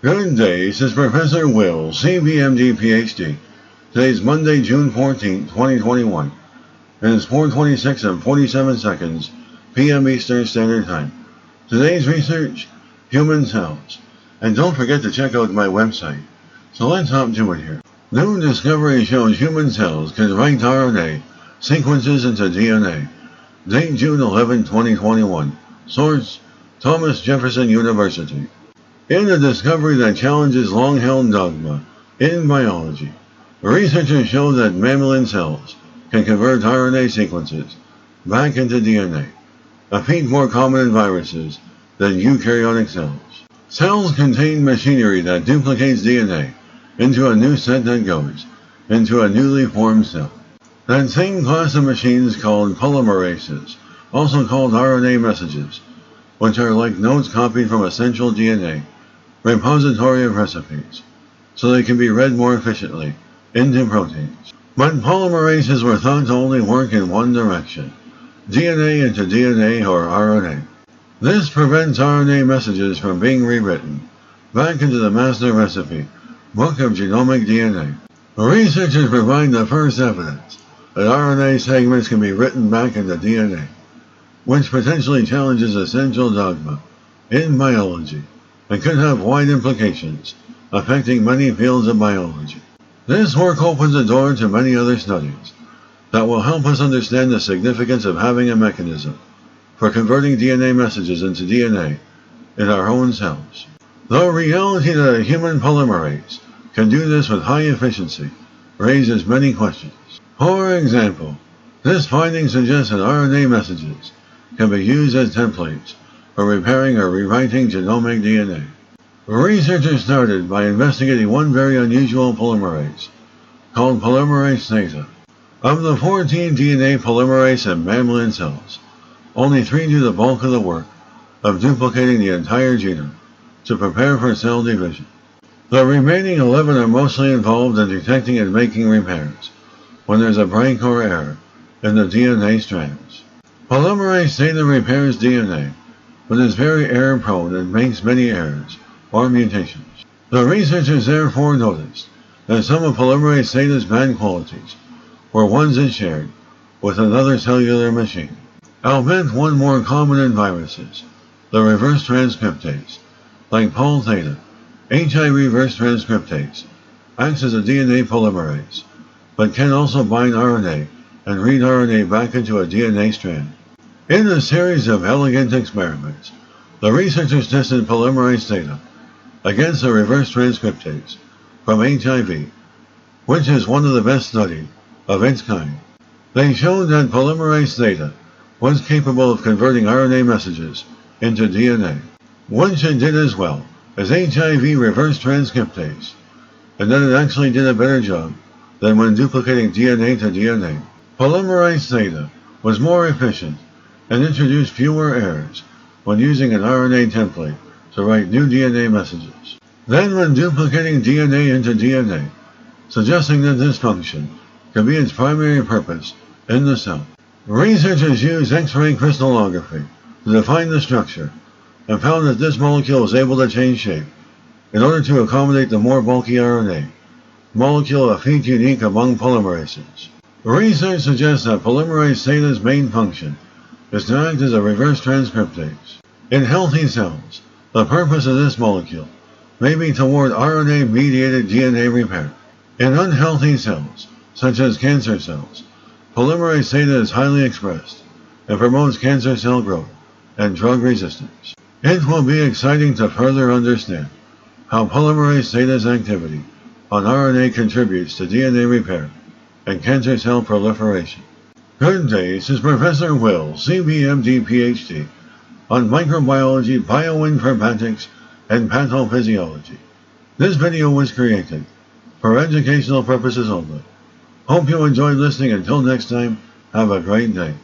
Good day, this is Professor Will, CBMD PhD. Today is Monday, June 14, 2021. It is 4:26 and 47 seconds p.m. Eastern Standard Time. Today's research, human cells. And don't forget to check out my website. So let's hop to it here. New discovery shows human cells can write RNA sequences into DNA. Date June 11, 2021. Source, Thomas Jefferson University. In a discovery that challenges long-held dogma in biology, researchers show that mammalian cells can convert RNA sequences back into DNA, a feat more common in viruses than eukaryotic cells. Cells contain machinery that duplicates DNA into a new set that goes into a newly formed cell. That same class of machines called polymerases, also called RNA messages, which are like notes copied from essential DNA repository of recipes, so they can be read more efficiently into proteins. But polymerases were thought to only work in one direction, DNA into DNA or RNA. This prevents RNA messages from being rewritten back into the master recipe, book of genomic DNA. Researchers provide the first evidence that RNA segments can be written back into DNA, which potentially challenges essential dogma in biology and could have wide implications affecting many fields of biology. This work opens the door to many other studies that will help us understand the significance of having a mechanism for converting DNA messages into DNA in our own cells. The reality that a human polymerase can do this with high efficiency raises many questions. For example, this finding suggests that RNA messages can be used as templates for repairing or rewriting genomic DNA. Researchers started by investigating one very unusual polymerase, called polymerase theta. Of the 14 DNA polymerase in mammalian cells, only 3 do the bulk of the work of duplicating the entire genome to prepare for cell division. The remaining 11 are mostly involved in detecting and making repairs when there's a break or error in the DNA strands. Polymerase theta repairs DNA, but is very error-prone and makes many errors or mutations. The researchers therefore noticed that some of polymerase theta's bad qualities were ones it shared with another cellular machine. Albeit one more common in viruses, the reverse transcriptase. Like Pol theta, HIV reverse transcriptase acts as a DNA polymerase, but can also bind RNA and read RNA back into a DNA strand. In a series of elegant experiments, the researchers tested polymerase theta against a reverse transcriptase from HIV, which is one of the best studied of its kind. They showed that polymerase theta was capable of converting RNA messages into DNA, which it did as well as HIV reverse transcriptase, and that it actually did a better job than when duplicating DNA to DNA. Polymerase theta was more efficient and introduced fewer errors when using an RNA template to write new DNA messages than when duplicating DNA into DNA, suggesting that this function could be its primary purpose in the cell. Researchers used X-ray crystallography to define the structure and found that this molecule was able to change shape in order to accommodate the more bulky RNA, molecule a feat unique among polymerases. Research suggests that polymerase theta's main function is to act as a reverse transcriptase. In healthy cells, the purpose of this molecule may be toward RNA-mediated DNA repair. In unhealthy cells, such as cancer cells, polymerase theta is highly expressed and promotes cancer cell growth and drug resistance. It will be exciting to further understand how polymerase theta's activity on RNA contributes to DNA repair and cancer cell proliferation. Good day, this is Professor Will, CBMD PhD, on microbiology, bioinformatics, and pathophysiology. This video was created for educational purposes only. Hope you enjoyed listening. Until next time, have a great day.